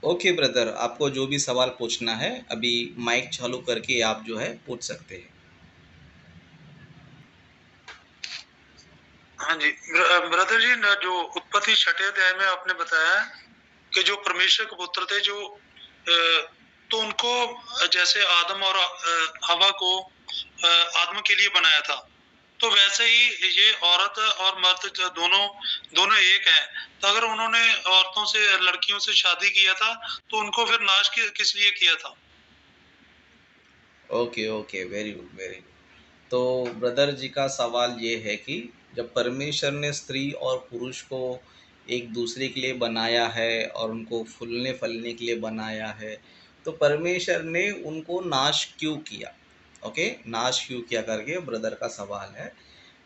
Okay brother, आपको जो भी सवाल पूछना है अभी माइक चालू करके आप जो है पूछ सकते हैं। हाँ जी, ब्रदर जी न, जो उत्पत्ति छठे अध्याय में आपने बताया कि जो परमेश्वर के पुत्र थे जो तो उनको जैसे आदम और हवा को आदम के लिए बनाया था, तो वैसे ही ये औरत और मर्द जो दोनों दोनों एक हैं। तो अगर उन्होंने औरतों से लड़कियों से शादी किया था तो उनको फिर नाश किस लिए किया था? Okay okay, very good very good. तो ब्रदर जी का सवाल ये है कि जब परमेश्वर ने स्त्री और पुरुष को एक दूसरे के लिए बनाया है और उनको फूलने फलने के लिए बनाया है, तो परमेश्वर ने उनको नाश क्यों किया? ओके, नाश क्यों किया करके ब्रदर का सवाल है।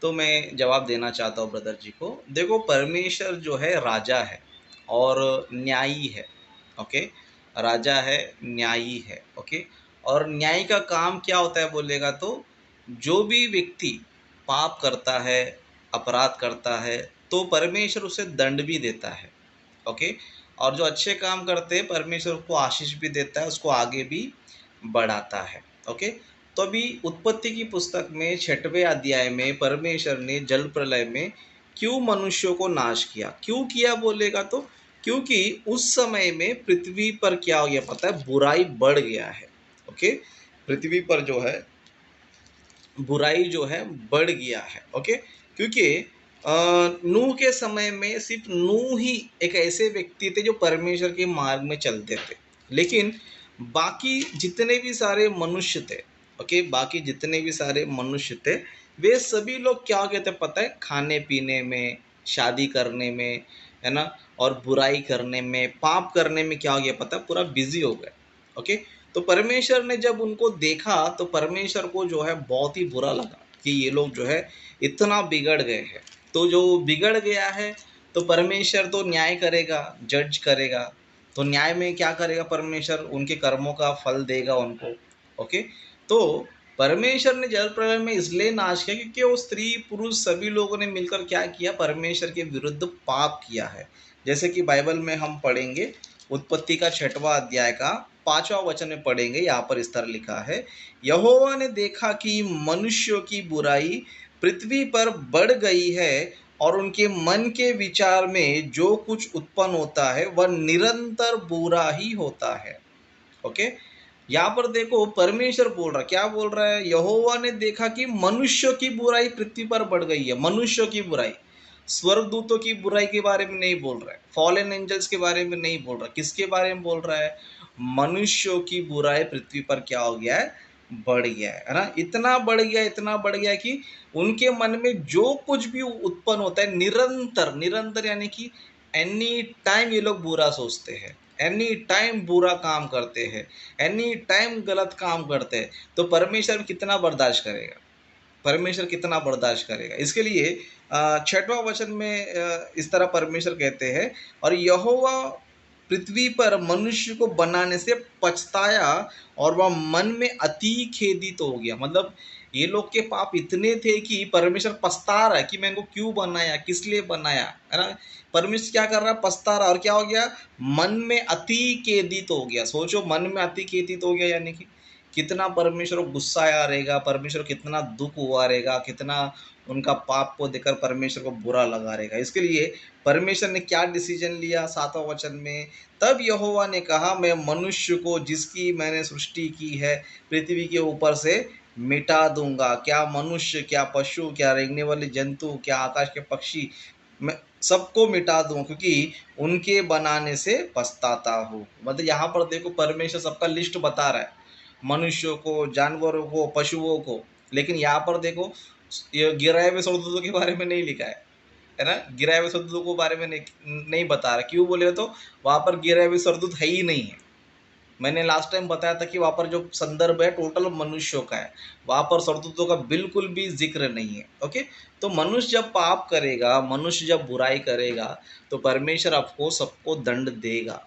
तो मैं जवाब देना चाहता हूँ ब्रदर जी को। देखो, परमेश्वर जो है राजा है और न्यायी है। ओके, राजा है, न्यायी है। ओके, और न्याय का काम क्या होता है बोलेगा तो जो भी व्यक्ति पाप करता है, अपराध करता है, तो परमेश्वर उसे दंड भी देता है। ओके, और जो अच्छे काम करते हैं परमेश्वर उसको आशीष भी देता है, उसको आगे भी बढ़ाता है। ओके, तो अभी उत्पत्ति की पुस्तक में 6वें अध्याय में परमेश्वर ने जल प्रलय में क्यों मनुष्यों को नाश किया? क्यों किया बोलेगा तो क्योंकि उस समय में पृथ्वी पर क्या हो गया पता है? बुराई बढ़ गया है। ओके, पृथ्वी पर जो है बुराई जो है बढ़ गया है। ओके, क्योंकि नूह के समय में सिर्फ नूह ही एक ऐसे व्यक्ति थे जो परमेश्वर के मार्ग में चलते थे, लेकिन बाकी जितने भी सारे मनुष्य थे, ओके, बाकी जितने भी सारे मनुष्य थे, वे सभी लोग क्या कहते पता है? खाने पीने में, शादी करने में, है ना, और बुराई करने में, पाप करने में क्या हो गया पता है? पूरा बिजी हो गए। ओके, तो परमेश्वर ने जब उनको देखा तो परमेश्वर को जो है बहुत ही बुरा लगा कि ये लोग जो है इतना बिगड़ गए हैं। तो जो बिगड़ गया है तो परमेश्वर तो न्याय करेगा, जज करेगा। तो न्याय में क्या करेगा परमेश्वर? उनके कर्मों का फल देगा उनको। ओके, तो परमेश्वर ने जल प्रलय में इसलिए नाश किया क्योंकि वो स्त्री पुरुष सभी लोगों ने मिलकर क्या किया? परमेश्वर के विरुद्ध पाप किया है। जैसे कि बाइबल में हम पढ़ेंगे, उत्पत्ति का 6वां अध्याय का 5वां वचन में पढ़ेंगे। यहाँ पर इस तरह लिखा है, यहोवा ने देखा कि मनुष्यों की बुराई पृथ्वी पर बढ़ गई है और उनके मन के विचार में जो कुछ उत्पन्न होता है वह निरंतर बुरा ही होता है। ओके, यहाँ पर देखो परमेश्वर बोल रहा, क्या बोल रहा है? यहोवा ने देखा कि मनुष्यों की बुराई पृथ्वी पर बढ़ गई है। मनुष्यों की बुराई, स्वर्गदूतों की बुराई के बारे में नहीं बोल रहा है, फॉलन एंजल्स के बारे में नहीं बोल रहा, किसके बारे में बोल रहा है? मनुष्यों की बुराई पृथ्वी पर क्या हो गया है? बढ़ गया है ना। इतना बढ़ गया, इतना बढ़ गया कि उनके मन में जो कुछ भी उत्पन्न होता है निरंतर, निरंतर यानी कि एनी टाइम ये लोग बुरा सोचते हैं, एनी टाइम बुरा काम करते हैं, एनी टाइम गलत काम करते हैं। तो परमेश्वर कितना बर्दाश्त करेगा? परमेश्वर कितना बर्दाश्त करेगा? इसके लिए 6वां वचन में इस तरह परमेश्वर कहते हैं, और यहोवा पृथ्वी पर मनुष्य को बनाने से पछताया और वह मन में अति खेदित हो गया। मतलब ये लोग के पाप इतने थे कि परमेश्वर पछता रहा है कि मैं इनको क्यों बनाया, किस लिए बनाया, है ना। परमेश्वर क्या कर रहा है? पछता रहा, और क्या हो गया? मन में अति खेदित हो गया। सोचो, मन में अति खेदित हो गया यानी कि कितना परमेश्वर को गुस्सा आया रहेगा, परमेश्वर कितना दुख हुआ रहेगा, कितना उनका पाप को देखकर परमेश्वर को बुरा लगा रहेगा। इसके लिए परमेश्वर ने क्या डिसीजन लिया 7वां वचन में? तब यहोवा ने कहा, मैं मनुष्य को जिसकी मैंने सृष्टि की है पृथ्वी के ऊपर से मिटा दूंगा। क्या मनुष्य, क्या पशु, क्या रेंगने वाले जंतु, क्या आकाश के पक्षी, मैं सबको मिटा दूं क्योंकि उनके बनाने से पछताता हूँ। मतलब यहाँ पर देखो परमेश्वर सबका लिस्ट बता रहा है, मनुष्यों को, जानवरों को, पशुओं को। लेकिन यहाँ पर देखो, ये गिराए हुए स्वर्गदूतों के बारे में नहीं लिखा है ना। गिराए हुए स्वर्गदूतों के बारे में नहीं नहीं बता रहा। क्यों बोले तो वहाँ पर गिराए हुए स्वर्गदूत है ही नहीं है। मैंने लास्ट टाइम बताया था कि वहाँ पर जो संदर्भ है टोटल मनुष्यों का है, वहाँ पर स्वर्गदूतों का बिल्कुल भी जिक्र नहीं है। ओके, तो मनुष्य जब पाप करेगा, मनुष्य जब बुराई करेगा, तो परमेश्वर आपको सबको दंड देगा।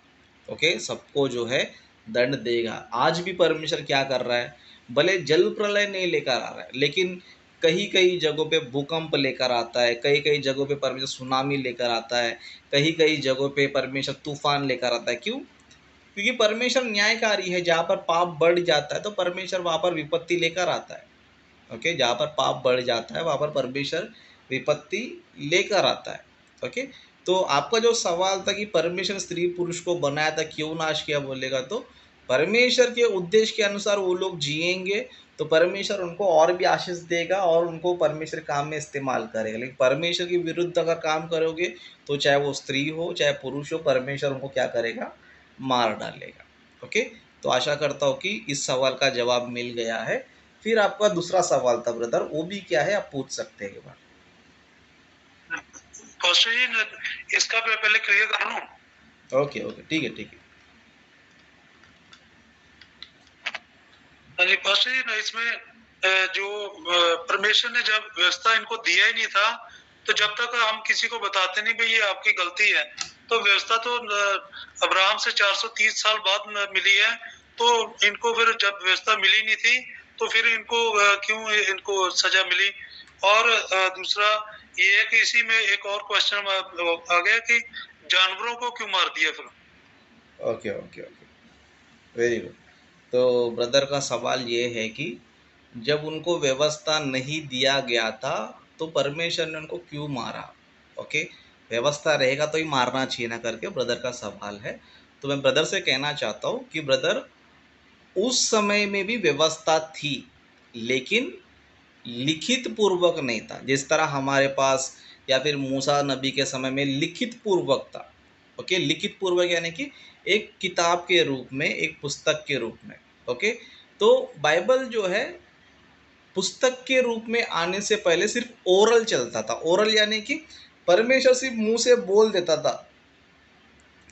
ओके, सबको जो है दंड देगा। आज भी परमेश्वर क्या कर रहा है? भले जल प्रलय नहीं लेकर आ रहा है, लेकिन कहीं कहीं जगहों पे भूकंप लेकर आता है, कई कई जगहों पे परमेश्वर सुनामी लेकर आता है, कहीं कहीं जगहों पे परमेश्वर तूफान लेकर आता है। क्यों? क्योंकि परमेश्वर न्यायकारी है, जहाँ पर पाप बढ़ जाता है तो परमेश्वर वहाँ पर विपत्ति लेकर आता है। ओके, जहाँ पर पाप बढ़ जाता है वहाँ पर परमेश्वर विपत्ति लेकर आता है। ओके, तो आपका जो सवाल था कि परमेश्वर स्त्री पुरुष को बनाया था, क्यों नाश किया बोलेगा, तो परमेश्वर के उद्देश्य के अनुसार वो लोग जिएंगे तो परमेश्वर उनको और भी आशीष देगा और उनको परमेश्वर काम में इस्तेमाल करेगा। लेकिन परमेश्वर के विरुद्ध अगर काम करोगे तो चाहे वो स्त्री हो चाहे पुरुष हो, परमेश्वर उनको क्या करेगा, मार डालेगा। ओके, तो आशा करता हूँ कि इस सवाल का जवाब मिल गया है। फिर आपका दूसरा सवाल था ब्रदर, वो भी क्या है, आप पूछ सकते हैं एक बार। पास्टर जी इसका पहले क्लियर कर लूं। ओके ओके, ठीक है ठीक है। हाँ जी पास्टर जी, इसमें जो परमेश्वर ने जब व्यवस्था इनको दिया ही नहीं था, तो जब तक हम किसी को बताते नहीं भाई ये आपकी गलती है, तो व्यवस्था तो अब्राहम से 430 साल बाद मिली है, तो इनको फिर जब व्यवस्था मिली नहीं थी तो फिर इनको क्यों इनको सजा मिली। और दूसरा ये है कि इसी में एक और क्वेश्चन आ गया कि जानवरों को क्यों मार दिया फिर। Okay okay okay, very good. तो ब्रदर का सवाल ये है कि जब उनको व्यवस्था नहीं दिया गया था तो परमेश्वर ने उनको क्यों मारा। ओके, व्यवस्था रहेगा तो ही मारना चाहिए ना करके ब्रदर का सवाल है। तो मैं ब्रदर से कहना चाहता हूँ कि ब्रदर, उस समय में भी व्यवस्था थी लेकिन लिखित पूर्वक नहीं था। जिस तरह हमारे पास या फिर मूसा नबी के समय में लिखित पूर्वक था। ओके, लिखित पूर्वक यानी कि एक किताब के रूप में, एक पुस्तक के रूप में। ओके, तो बाइबल जो है पुस्तक के रूप में आने से पहले सिर्फ ओरल चलता था। ओरल यानी कि परमेश्वर सिर्फ मुंह से बोल देता था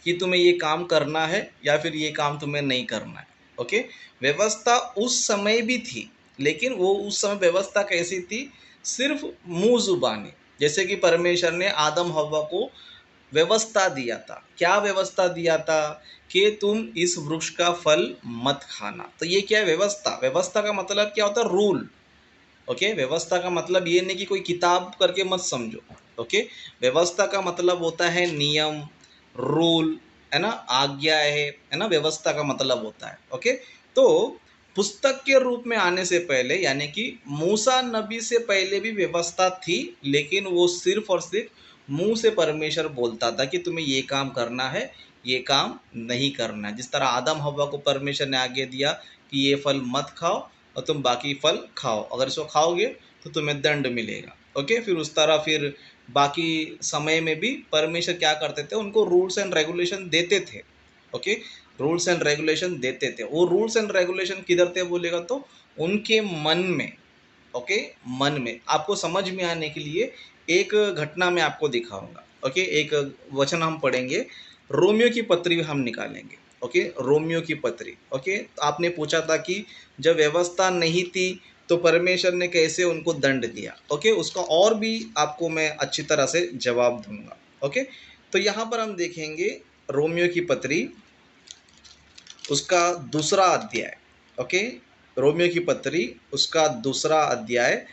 कि तुम्हें ये काम करना है या फिर ये काम तुम्हें नहीं करना है। ओके, व्यवस्था उस समय भी थी लेकिन वो उस समय व्यवस्था कैसी थी, सिर्फ मुंह जुबानी। जैसे कि परमेश्वर ने आदम हव्वा को व्यवस्था दिया था। क्या व्यवस्था दिया था कि तुम इस वृक्ष का फल मत खाना। तो ये क्या है, व्यवस्था। व्यवस्था का मतलब क्या होता है, रूल। ओके, व्यवस्था का मतलब ये नहीं कि कोई किताब करके मत समझो। ओके, व्यवस्था का मतलब होता है नियम, रूल, है ना, आज्ञा है ना, व्यवस्था का मतलब होता है। ओके, तो पुस्तक के रूप में आने से पहले यानी कि मूसा नबी से पहले भी व्यवस्था थी लेकिन वो सिर्फ और सिर्फ मुंह से परमेश्वर बोलता था कि तुम्हें ये काम करना है, ये काम नहीं करना है। जिस तरह आदम हव्वा को परमेश्वर ने आज्ञा दिया कि ये फल मत खाओ और तुम बाकी फल खाओ, अगर इसको खाओगे तो तुम्हें दंड मिलेगा। ओके, फिर उस तरह फिर बाकी समय में भी परमेश्वर क्या करते थे, उनको रूल्स एंड रेगुलेशन देते थे। ओके, रूल्स एंड रेगुलेशन देते थे। वो रूल्स एंड रेगुलेशन किधर थे बोलेगा तो उनके मन में। ओके, मन में। आपको समझ में आने के लिए एक घटना मैं आपको दिखाऊंगा। ओके, एक वचन हम पढ़ेंगे, रोमियो की पत्री हम निकालेंगे। ओके, रोमियो की पत्री। ओके, तो आपने पूछा था कि जब व्यवस्था नहीं थी तो परमेश्वर ने कैसे उनको दंड दिया। ओके, उसका और भी आपको मैं अच्छी तरह से जवाब दूंगा। ओके, तो यहाँ पर हम देखेंगे रोमियो की पत्री, उसका दूसरा अध्याय। ओके, रोमियो की पत्री उसका दूसरा अध्याय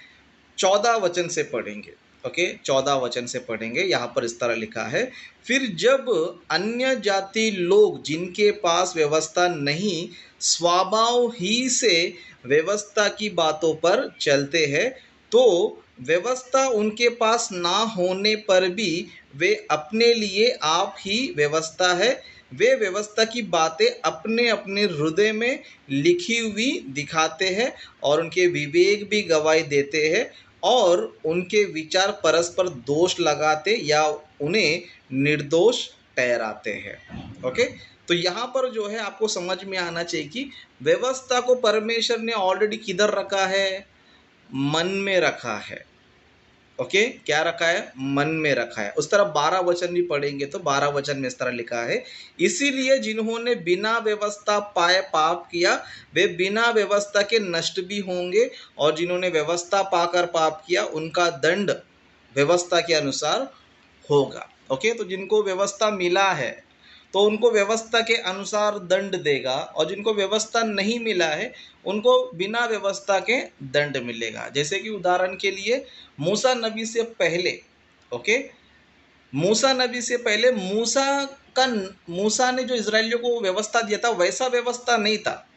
14 वचन से पढ़ेंगे। ओके, 14 वचन से पढ़ेंगे। यहाँ पर इस तरह लिखा है, फिर जब अन्य जाति लोग जिनके पास व्यवस्था नहीं स्वभाव ही से व्यवस्था की बातों पर चलते हैं, तो व्यवस्था उनके पास ना होने पर भी वे अपने लिए आप ही व्यवस्था है, वे व्यवस्था की बातें अपने अपने हृदय में लिखी हुई दिखाते हैं और उनके विवेक भी गवाही देते हैं और उनके विचार परस्पर दोष लगाते या उन्हें निर्दोष ठहराते हैं। ओके, तो यहाँ पर जो है आपको समझ में आना चाहिए कि व्यवस्था को परमेश्वर ने ऑलरेडी किधर रखा है, मन में रखा है। ओके, क्या रखा है, मन में रखा है। उस तरह 12 वचन भी पढ़ेंगे तो 12 वचन में इस तरह लिखा है, इसीलिए जिन्होंने बिना व्यवस्था पाए पाप किया वे बिना व्यवस्था के नष्ट भी होंगे और जिन्होंने व्यवस्था पाकर पाप किया उनका दंड व्यवस्था के अनुसार होगा। ओके, तो जिनको व्यवस्था मिला है तो उनको व्यवस्था के अनुसार दंड देगा और जिनको व्यवस्था नहीं मिला है उनको बिना व्यवस्था के दंड मिलेगा। जैसे कि उदाहरण के लिए मूसा नबी से पहले, ओके, मूसा नबी से पहले मूसा का मूसा ने जो इजराइलियों को व्यवस्था दिया था वैसा व्यवस्था नहीं था,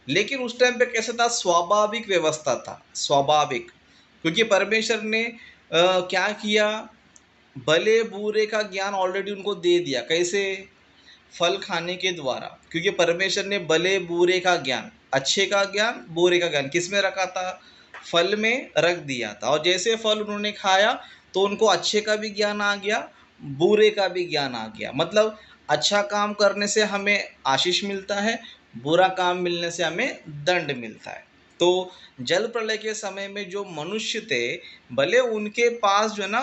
लेकिन उस टाइम पे कैसे था, स्वाभाविक व्यवस्था था, स्वाभाविक। क्योंकि परमेश्वर ने क्या किया, भले बुरे का ज्ञान ऑलरेडी उनको दे दिया। कैसे? फल खाने के द्वारा। क्योंकि परमेश्वर ने भले बुरे का ज्ञान, अच्छे का ज्ञान, बुरे का ज्ञान किस में रखा था, फल में रख दिया था। और जैसे फल उन्होंने खाया तो उनको अच्छे का भी ज्ञान आ गया, बुरे का भी ज्ञान आ गया। मतलब अच्छा काम करने से हमें आशीष मिलता है, बुरा काम मिलने से हमें दंड मिलता है। तो जल प्रलय के समय में जो मनुष्य थे, भले उनके पास जो है ना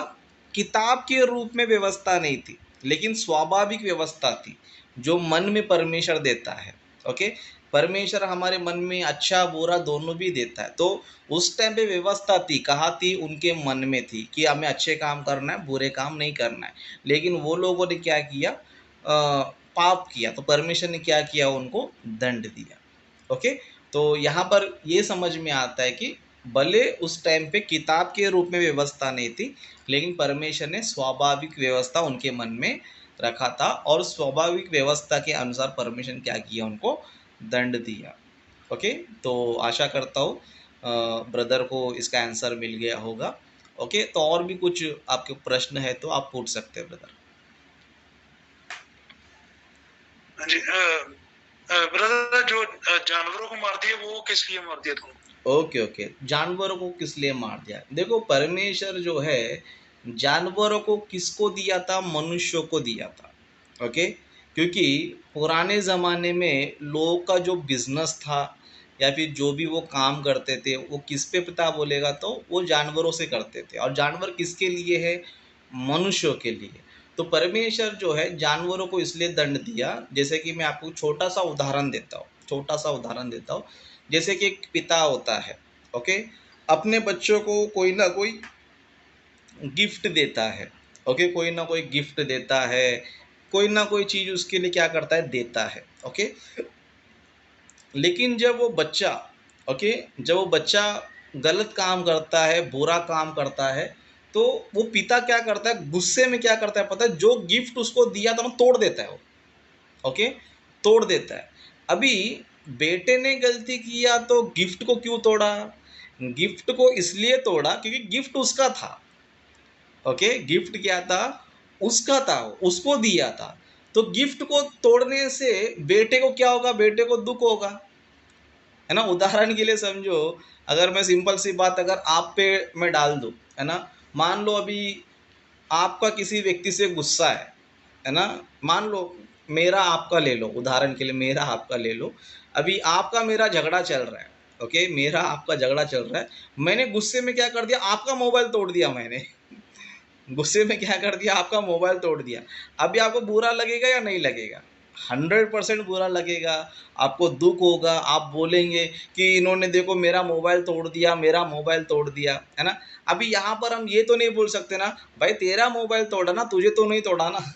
किताब के रूप में व्यवस्था नहीं थी, लेकिन स्वाभाविक व्यवस्था थी जो मन में परमेश्वर देता है। ओके, परमेश्वर हमारे मन में अच्छा बुरा दोनों भी देता है। तो उस टाइम पे व्यवस्था थी, कहाँ थी, उनके मन में थी कि हमें अच्छे काम करना है, बुरे काम नहीं करना है। लेकिन वो लोगों ने क्या किया, पाप किया, तो परमेश्वर ने क्या किया, उनको दंड दिया। ओके, तो यहाँ पर ये समझ में आता है कि भले उस टाइम पे किताब के रूप में व्यवस्था नहीं थी, लेकिन परमेश्वर ने स्वाभाविक व्यवस्था उनके मन में रखा था, और स्वाभाविक व्यवस्था के अनुसार परमेश्वर ने क्या किया, उनको दंड दिया। ओके, तो आशा करता हूँ ब्रदर को इसका आंसर मिल गया होगा। ओके, तो और भी कुछ आपके प्रश्न है तो आप पूछ सकते हैं ब्रदर। हाँ जी, ब्रदर जो जानवरों को मार दिया वो किस लिए मार दिया तुमने? ओके ओके, जानवरों को किस लिए मार दिया? देखो, परमेश्वर जो है जानवरों को किसको दिया था, मनुष्यों को दिया था। ओके, क्योंकि पुराने ज़माने में लोगों का जो बिजनेस था या फिर जो भी वो काम करते थे वो किस पे पता बोलेगा तो वो जानवरों से करते थे। और जानवर किसके लिए है, मनुष्यों के लिए। तो परमेश्वर जो है जानवरों को इसलिए दंड दिया। जैसे कि मैं आपको छोटा सा उदाहरण देता हूँ, छोटा सा उदाहरण देता हूँ। जैसे कि एक पिता होता है, ओके, अपने बच्चों को कोई ना कोई गिफ्ट देता है। ओके, कोई ना कोई गिफ्ट देता है, कोई ना कोई चीज़ उसके लिए क्या करता है, देता है। ओके, लेकिन जब वो बच्चा, ओके, जब वो बच्चा गलत काम करता है, बुरा काम करता है, तो वो पिता क्या करता है, गुस्से में क्या करता है पता है, जो गिफ्ट उसको दिया था ना तोड़ देता है वो। ओके, तोड़ देता है। अभी बेटे ने गलती किया तो गिफ्ट को क्यों तोड़ा? गिफ्ट को इसलिए तोड़ा क्योंकि गिफ्ट उसका था। ओके, गिफ्ट क्या था, उसका था, उसको दिया था। तो गिफ्ट को तोड़ने से बेटे को क्या होगा, बेटे को दुख होगा, है ना। उदाहरण के लिए समझो, अगर मैं सिंपल सी बात अगर आप पे मैं डाल दूँ, है ना, मान लो अभी आपका किसी व्यक्ति से गुस्सा है ना, मान लो मेरा आपका ले लो, उदाहरण के लिए मेरा आपका ले लो। अभी आपका मेरा झगड़ा चल रहा है, ओके, मेरा आपका झगड़ा चल रहा है, मैंने गुस्से में क्या कर दिया, आपका मोबाइल तोड़ दिया मैंने। गुस्से में क्या कर दिया, आपका मोबाइल तोड़ दिया। अभी आपको बुरा लगेगा या नहीं लगेगा? 100% बुरा लगेगा, आपको दुख होगा, आप बोलेंगे कि इन्होंने देखो मेरा मोबाइल तोड़ दिया, मेरा मोबाइल तोड़ दिया, है ना। अभी यहाँ पर हम ये तो नहीं बोल सकते ना, भाई तेरा मोबाइल तोड़ा ना, तुझे तो नहीं तोड़ा ना।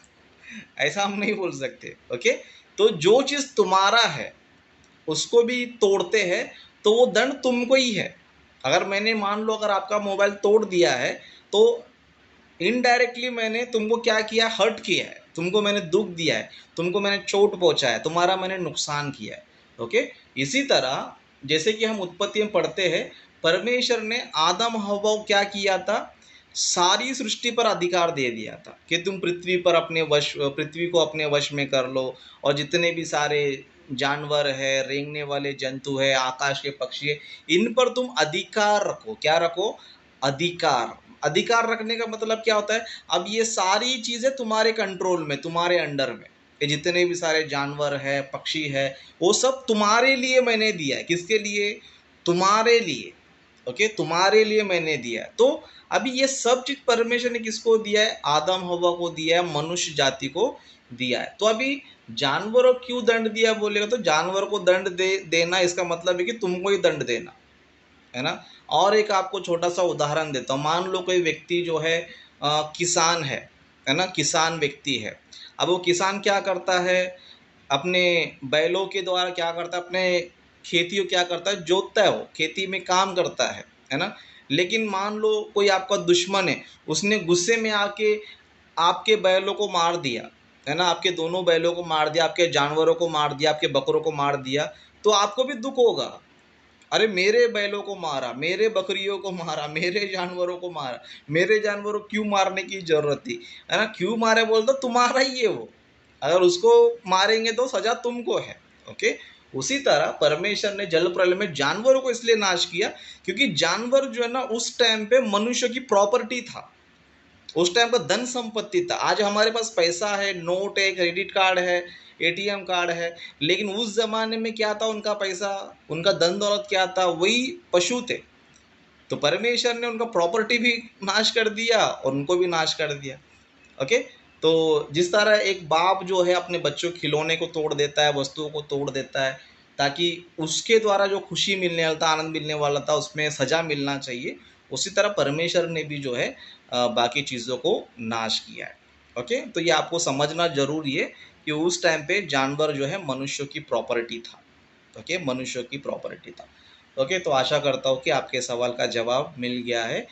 ऐसा हम नहीं बोल सकते। ओके, तो जो चीज़ तुम्हारा है उसको भी तोड़ते हैं तो वो दंड तुमको ही है। अगर मैंने मान लो अगर आपका मोबाइल तोड़ दिया है तो इनडायरेक्टली मैंने तुमको क्या किया, हर्ट किया है, तुमको मैंने दुख दिया है, तुमको मैंने चोट पहुंचाया है, तुम्हारा मैंने नुकसान किया है। ओके, इसी तरह जैसे कि हम उत्पत्ति में पढ़ते हैं, परमेश्वर ने आदम हव्वा को क्या किया था, सारी सृष्टि पर अधिकार दे दिया था कि तुम पृथ्वी पर अपने वश, पृथ्वी को अपने वश में कर लो, और जितने भी सारे जानवर है, रेंगने वाले जंतु है, आकाश के पक्षी है, इन पर तुम अधिकार रखो। क्या रखो, अधिकार। अधिकार रखने का मतलब क्या होता है, अब ये सारी चीज़ें तुम्हारे कंट्रोल में, तुम्हारे अंडर में, ये जितने भी सारे जानवर है, पक्षी है, वो सब तुम्हारे लिए मैंने दिया है। किसके लिए, तुम्हारे लिए। ओके, तुम्हारे लिए मैंने दिया है। तो अभी ये सब चीज परमेश्वर ने किसको दिया है, आदम हवा को दिया है, मनुष्य जाति को दिया है। तो अभी जानवरों को क्यों दंड दिया बोलेगा, तो जानवर को दंड देना इसका मतलब है कि तुमको ही दंड देना, है ना। और एक आपको छोटा सा उदाहरण देता हूँ। मान लो कोई व्यक्ति जो है किसान है ना, किसान व्यक्ति है। अब वो किसान क्या करता है, अपने बैलों के द्वारा क्या करता है, अपने खेती को क्या करता है, जोतता है, वो खेती में काम करता है ना। लेकिन मान लो कोई आपका दुश्मन है, उसने गुस्से में आके आपके बैलों को मार दिया, है ना, आपके दोनों बैलों को मार दिया, आपके जानवरों को मार दिया, आपके बकरों को मार दिया, तो आपको भी दुख होगा। अरे मेरे बैलों को मारा, मेरे बकरियों को मारा, मेरे जानवरों को मारा, मेरे जानवरों को क्यों मारने की जरूरत थी, है ना, क्यों मारे बोल तो तुम्हारा ही है वो, अगर उसको मारेंगे तो सजा तुमको है। ओके, उसी तरह परमेश्वर ने जल प्रलय में जानवरों को इसलिए नाश किया क्योंकि जानवर जो है ना उस टाइम पे मनुष्य की प्रॉपर्टी था, उस टाइम का धन संपत्ति था। आज हमारे पास पैसा है, नोट है, क्रेडिट कार्ड है, एटीएम कार्ड है, लेकिन उस जमाने में क्या था, उनका पैसा, उनका धन दौलत क्या था, वही पशु थे। तो परमेश्वर ने उनका प्रॉपर्टी भी नाश कर दिया और उनको भी नाश कर दिया। ओके, तो जिस तरह एक बाप जो है अपने बच्चों के खिलौने को तोड़ देता है, वस्तुओं को तोड़ देता है, ताकि उसके द्वारा जो खुशी मिलने वाला था, आनंद मिलने वाला था, उसमें सजा मिलना चाहिए, उसी तरह परमेश्वर ने भी जो है बाकी चीज़ों को नाश किया है। ओके, तो ये आपको समझना जरूरी है कि उस टाइम पे जानवर जो है मनुष्यों की प्रॉपर्टी था। ओके, मनुष्यों की प्रॉपर्टी था। ओके, तो आशा करता हूँ कि आपके सवाल का जवाब मिल गया है।